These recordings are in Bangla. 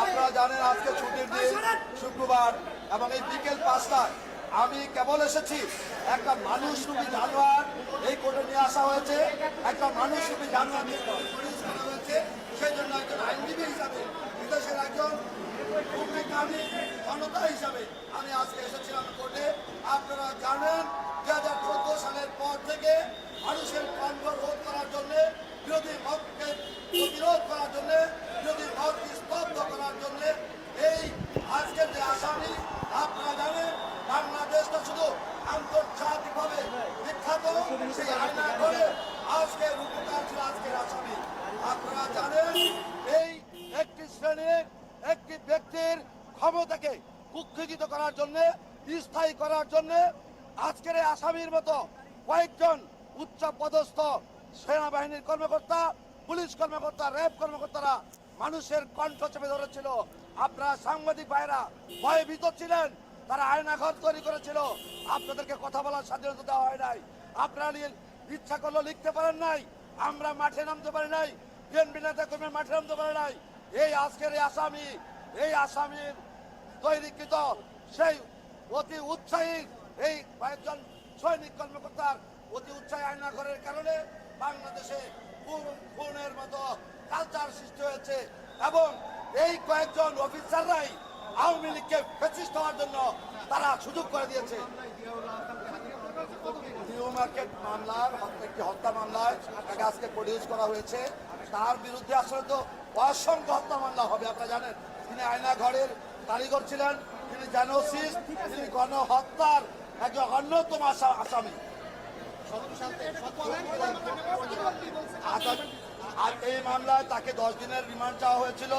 আপনারা জানেন আজকে ছুটির দিন শুক্রবার এবং এই বিকেল 5টায় আমি কেবল এসেছি একটা মানুষরূপী জানোয়ার এই কোর্টে নিয়ে আসা হয়েছে। একটা মানুষরূপী জানোয়ার হয়েছে, সেই জন্য একজন আইনজীবী হিসাবে, বিদেশের একজন জনতা হিসাবে আমি আজকে এসেছিলাম কোর্টে। আপনারা জানেন 2014 সালের পর থেকে মানুষের কণ্ঠ রোধ করার জন্য, বিরোধী মতকে প্রতিরোধ করার জন্য, বিরোধী মতকে স্তব্ধ করার জন্য এই আজকের যে আসামি, আপনারা জানেন বাংলাদেশটা শুধু আন্তর্জাতিকভাবে বিখ্যাত সেই আয়না করে আজকে রূপকার ছিল আজকের আসামি। আপনারা জানেন এই একটি শ্রেণীর একটি ব্যক্তির ক্ষমতাকে কুক্ষিগত করার জন্য, স্থায়ী করার জন্য আজকের এই আসামির মতো কয়েকজন উচ্চ পদস্থ সেনাবাহিনীর কর্মকর্তা, পুলিশ কর্মকর্তা, র্যাব কর্মকর্তারা মানুষের কণ্ঠ চেপে ধরেছিল। আপনারা সাংবাদিক ভাইরা ভয়ে ভীত ছিলেন, তারা আয়নাঘর তৈরি করেছিল। আপনাদেরকে কথা বলার স্বাধীনতা দেওয়া হয় নাই, আপনারা ইচ্ছা করলেও লিখতে পারেন নাই, আমরা মাঠে নামতে পারি নাই, বিএনপি নেতা কর্মী মাঠে নামতে পারে নাই। এই আজকের এই আসামির তৈরিকৃত সেই অতি উৎসাহী এই কয়েকজন সৈনিক কর্মকর্তার অতি উৎসাহী আয়নাঘরের কারণে বাংলাদেশে খুনের মতো কালচার সৃষ্টি হয়েছে এবং এই কয়েকজন অফিসাররাই আওয়ামী লীগকে ফ্যাসিস্ট হওয়ার জন্য তারা সুযোগ করে দিয়েছে। নিউ মার্কেট মামলার একটি হত্যা মামলায় তাকে আজকে প্রডিউস করা হয়েছে। তার বিরুদ্ধে আসলে তো অসংখ্য হত্যা মামলা হবে। আপনারা জানেন তিনি আয়নাঘরের কারিগর ছিলেন, তিনি জেনোসিস, তিনি গণহত্যার একজন অন্যতম আসামি। আর এই মামলায় তাকে 10 দিনের রিমান্ড চাওয়া হয়েছিল,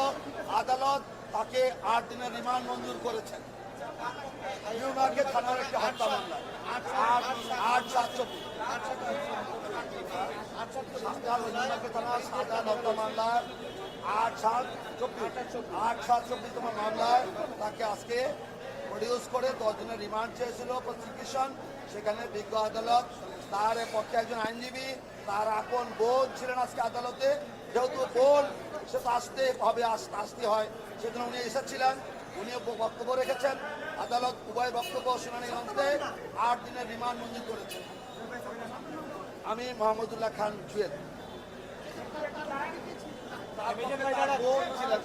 আদালত তাকে 8 দিনের রিমান্ড মঞ্জুর করেছেন। নিউ মার্কেট থানার একটি হত্যা মামলা 8/7/24 হত্যা মামলায় 8/7/24 মামলায় তাকে আজকে প্রডিউস করে 10 দিনের রিমান্ড চেয়েছিল প্রসিকিউশন। সেখানে বিজ্ঞ আদালত তার পক্ষে একজন আইনজীবী, তার আপন বোন ছিলেন আজকে আদালতে। যেহেতু বোন সে তো আসতে হবে, আসতে হয়, সেজন্য উনি এসেছিলেন, উনিও বক্তব্য রেখেছেন। আদালত উভয় বক্তব্য শুনানি অন্তে 8 দিনের রিমান্ড মঞ্জুর করেছেন। আমি মোহাম্মদুল্লাহ খান জুয়েল। বোন ছিলেন,